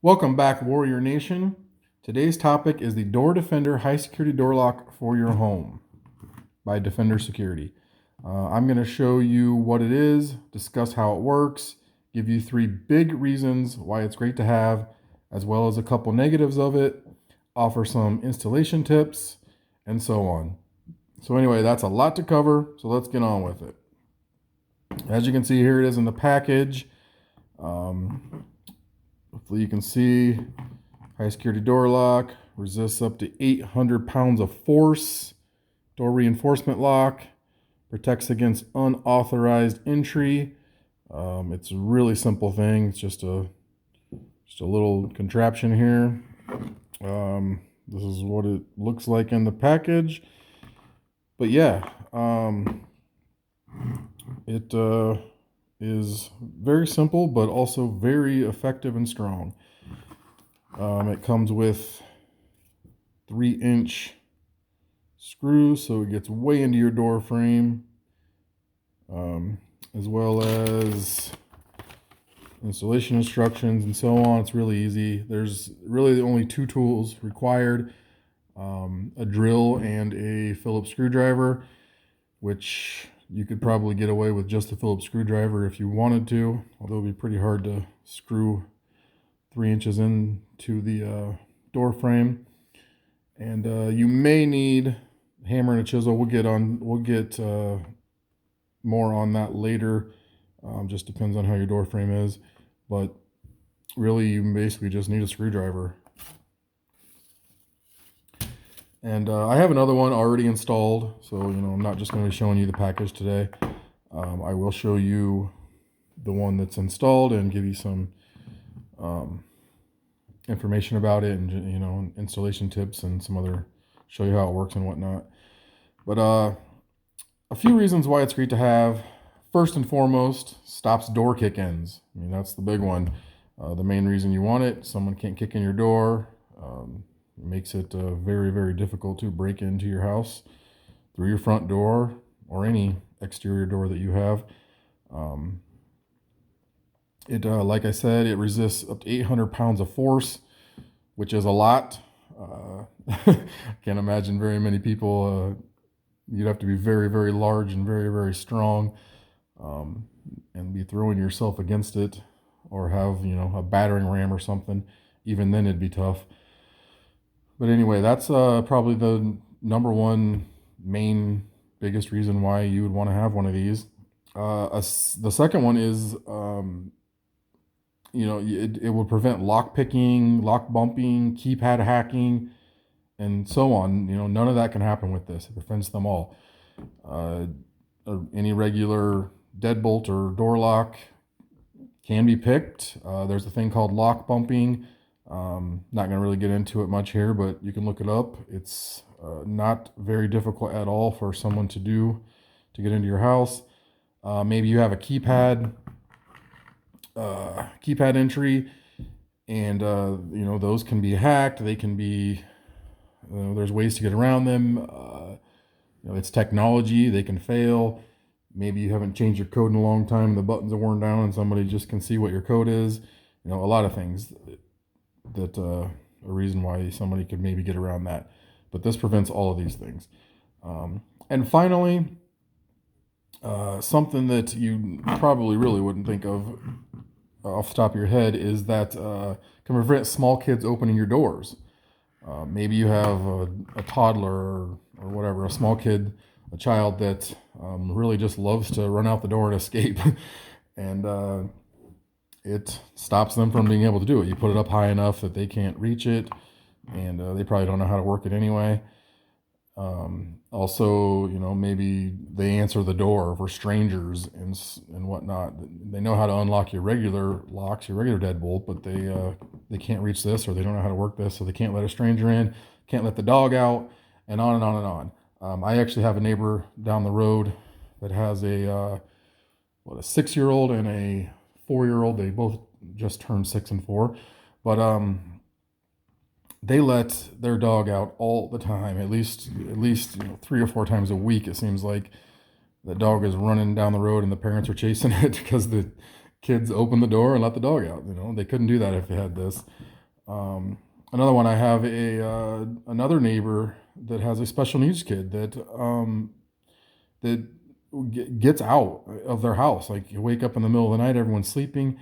Welcome back, Warrior Nation. Today's topic is the Door Defender High Security Door Lock for your home by Defender Security. I'm going to show you what it is, discuss how it works, give you 3 big reasons why it's great to have, as well as a couple negatives of it, offer some installation tips, and so on. So anyway, that's a lot to cover, so let's get on with it. As you can see, here it is in the package. Hopefully you can see high security door lock, resists up to 800 pounds of force, door reinforcement lock, protects against unauthorized entry. It's a really simple thing. It's just a little contraption here. This is what it looks like in the package. But yeah, it is very simple, but also very effective and strong. It comes with 3-inch screws, so it gets way into your door frame, as well as installation instructions and so on. It's really easy. There's really only 2 tools required, a drill and a Phillips screwdriver, which you could probably get away with just a Phillips screwdriver if you wanted to, although it'd be pretty hard to screw 3 inches into the door frame. And you may need a hammer and a chisel. We'll get more on that later. Just depends on how your door frame is, but really you basically just need a screwdriver. And I have another one already installed, so I'm not just going to be showing you the package today. I will show you the one that's installed and give you some information about it, and installation tips and some other, show you how it works and whatnot. But a few reasons why it's great to have. First and foremost, stops door kick-ins. I mean, that's the big one. The main reason you want it, someone can't kick in your door. It makes it very, very difficult to break into your house through your front door or any exterior door that you have. Like I said, it resists up to 800 pounds of force, which is a lot. Can't imagine very many people. You'd have to be very, very large and very, very strong, and be throwing yourself against it, or have a battering ram or something. Even then, it'd be tough. But anyway, that's probably the number one biggest reason why you would want to have one of these. The second one is, it will prevent lock picking, lock bumping, keypad hacking, and so on. None of that can happen with this. It prevents them all. Any regular deadbolt or door lock can be picked. There's a thing called lock bumping. Not going to really get into it much here, but you can look it up. It's not very difficult at all for someone to do to get into your house. Maybe you have a keypad entry, and those can be hacked. They can be, there's ways to get around them. It's technology. They can fail. Maybe you haven't changed your code in a long time, and the buttons are worn down, and somebody just can see what your code is. A lot of things that a reason why somebody could maybe get around that. But this prevents all of these things. And finally, something that you probably really wouldn't think of off the top of your head is that can prevent small kids opening your doors. Maybe you have a toddler or whatever, a small kid, a child that really just loves to run out the door and escape. And it stops them from being able to do it. You put it up high enough that they can't reach it, and they probably don't know how to work it anyway. Also, maybe they answer the door for strangers and whatnot. They know how to unlock your regular locks, your regular deadbolt, but they can't reach this, or they don't know how to work this, so they can't let a stranger in, can't let the dog out, and on and on and on. I actually have a neighbor down the road that has a 6-year-old and a 4-year-old. They both just turned 6 and 4, but they let their dog out all the time, at least 3 or 4 times a week. It seems like the dog is running down the road and the parents are chasing it because the kids open the door and let the dog out. They couldn't do that if they had this. Another one, I have another neighbor that has a special needs kid that gets out of their house. Like, you wake up in the middle of the night, everyone's sleeping,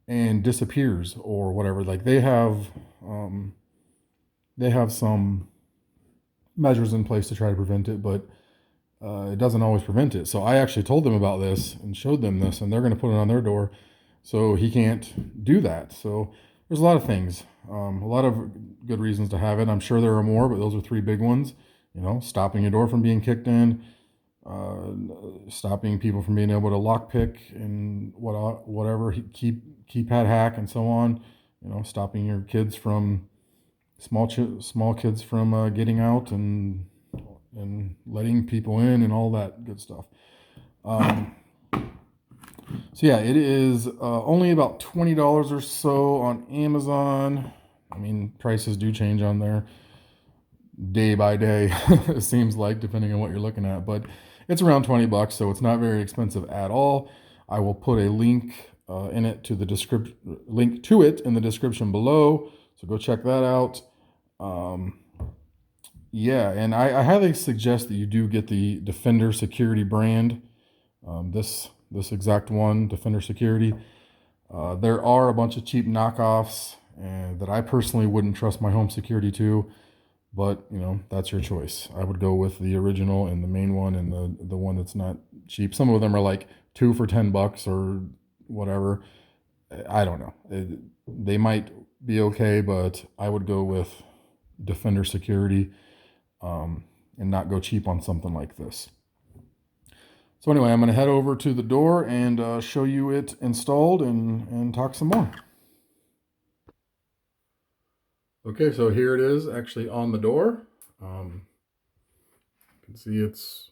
and disappears or whatever. Like, they have some measures in place to try to prevent it, but it doesn't always prevent it. So I actually told them about this and showed them this, and they're going to put it on their door, so he can't do that. So there's a lot of things, a lot of good reasons to have it. I'm sure there are more, but those are three big ones. Stopping your door from being kicked in, stopping people from being able to lockpick and whatever, keypad hack and so on. Stopping your kids from small kids from getting out and letting people in and all that good stuff. So yeah, it is only about $20 or so on Amazon. I mean, prices do change on there day by day, it seems like, depending on what you're looking at. But it's around $20, so it's not very expensive at all. I will put a link link to it in the description below. So go check that out. Yeah, and I highly suggest that you do get the Defender Security brand. This exact one, Defender Security. There are a bunch of cheap knockoffs that I personally wouldn't trust my home security to, but that's your choice. I would go with the original and the main one and the one that's not cheap. Some of them are like 2 for $10 or whatever. I don't know. They might be okay, but I would go with Defender Security and not go cheap on something like this. So anyway, I'm going to head over to the door and show you it installed and talk some more. Okay, so here it is actually on the door. You can see it's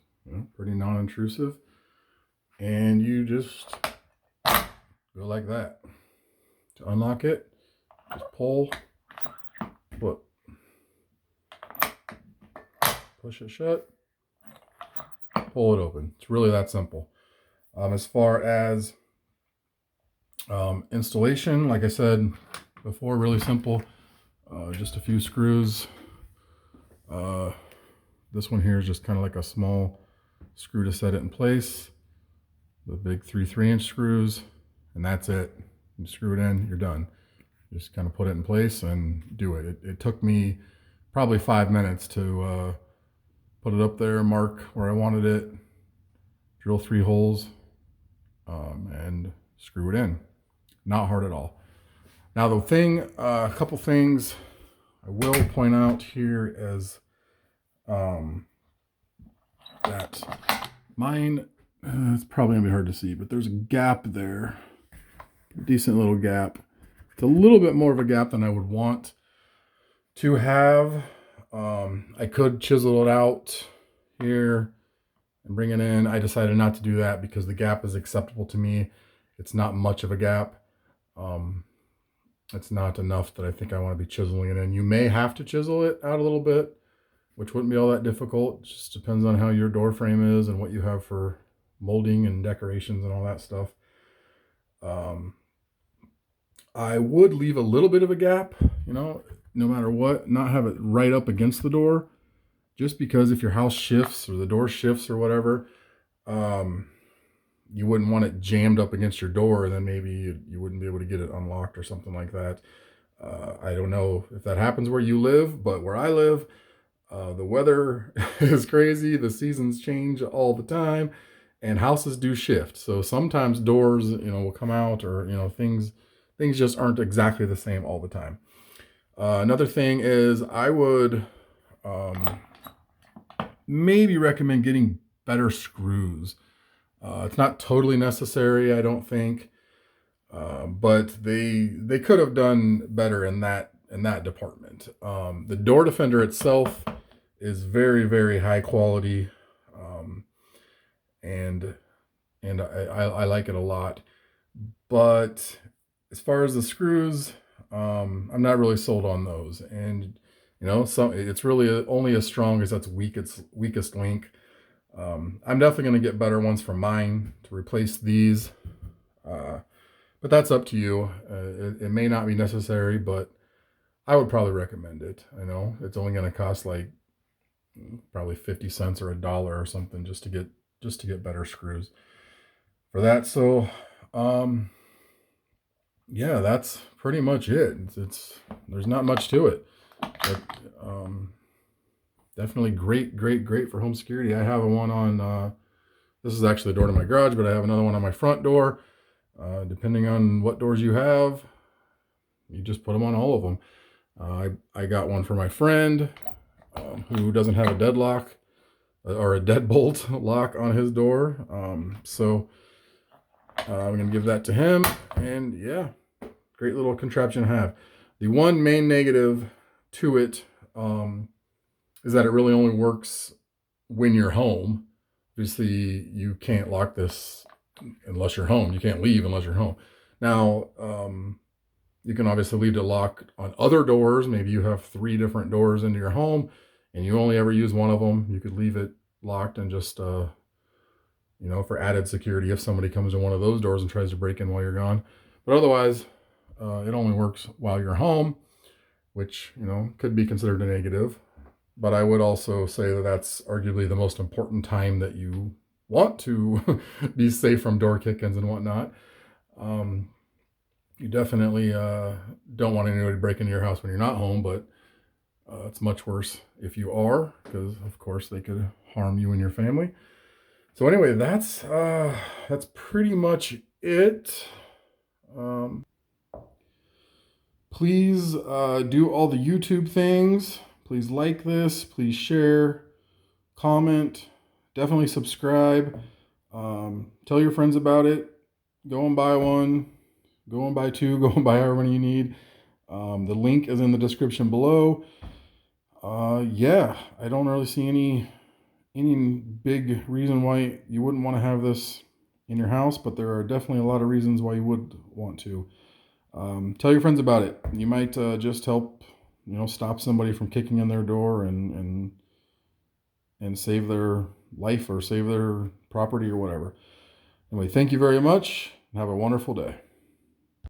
pretty non-intrusive. And you just go like that. To unlock it, just pull, push it shut, pull it open. It's really that simple. As far as installation, like I said before, really simple. Just a few screws. This one here is just kind of like a small screw to set it in place. The big 3/3" screws, and that's it. You screw it in, you're done. Just kind of put it in place and do it. It took me probably 5 minutes to put it up there, mark where I wanted it, drill 3 holes, and screw it in. Not hard at all. Now a couple things I will point out here is that mine, it's probably gonna be hard to see, but there's a gap there, a decent little gap. It's a little bit more of a gap than I would want to have. I could chisel it out here and bring it in. I decided not to do that because the gap is acceptable to me. It's not much of a gap. It's not enough that I think I want to be chiseling it in. You may have to chisel it out a little bit, which wouldn't be all that difficult. It just depends on how your door frame is and what you have for molding and decorations and all that stuff. I would leave a little bit of a gap, no matter what, not have it right up against the door, just because if your house shifts or the door shifts or whatever, you wouldn't want it jammed up against your door, and then maybe you wouldn't be able to get it unlocked or something like that. I don't know if that happens where you live, but where I live, the weather is crazy. The seasons change all the time, and houses do shift. So sometimes doors, will come out, or things just aren't exactly the same all the time. Another thing is I would maybe recommend getting better screws. It's not totally necessary, I don't think, but they could have done better in that department. The door defender itself is very, very high quality, and I like it a lot. But as far as the screws, I'm not really sold on those, and it's really only as strong as its weakest link. I'm definitely going to get better ones for mine to replace these, but that's up to you. It may not be necessary, but I would probably recommend it. I know it's only going to cost like probably 50 cents or $1 or something just to get better screws for that. So, um, yeah, that's pretty much it. It's there's not much to it, but definitely great for home security. I have one on. This is actually the door to my garage, but I have another one on my front door. Depending on what doors you have, you just put them on all of them. I got one for my friend who doesn't have a deadlock or a deadbolt lock on his door. So I'm going to give that to him. And yeah, great little contraption to have. The one main negative to it is that it really only works when you're home. Obviously, you can't lock this unless you're home. You can't leave unless you're home. Now, you can obviously leave it locked on other doors. Maybe you have 3 different doors into your home and you only ever use one of them. You could leave it locked and just, for added security if somebody comes to one of those doors and tries to break in while you're gone. But otherwise, it only works while you're home, which, could be considered a negative. But I would also say that that's arguably the most important time that you want to be safe from door kick-ins and whatnot. You definitely don't want anybody to break into your house when you're not home, but it's much worse if you are, because of course they could harm you and your family. So anyway, that's pretty much it. Please do all the YouTube things. Please like this. Please share, comment, definitely subscribe. Tell your friends about it. Go and buy one. Go and buy 2. Go and buy however many you need. The link is in the description below. Yeah, I don't really see any big reason why you wouldn't want to have this in your house, but there are definitely a lot of reasons why you would want to. Tell your friends about it. You might just help, stop somebody from kicking in their door and save their life or save their property or whatever. Anyway, thank you very much. Have a wonderful day.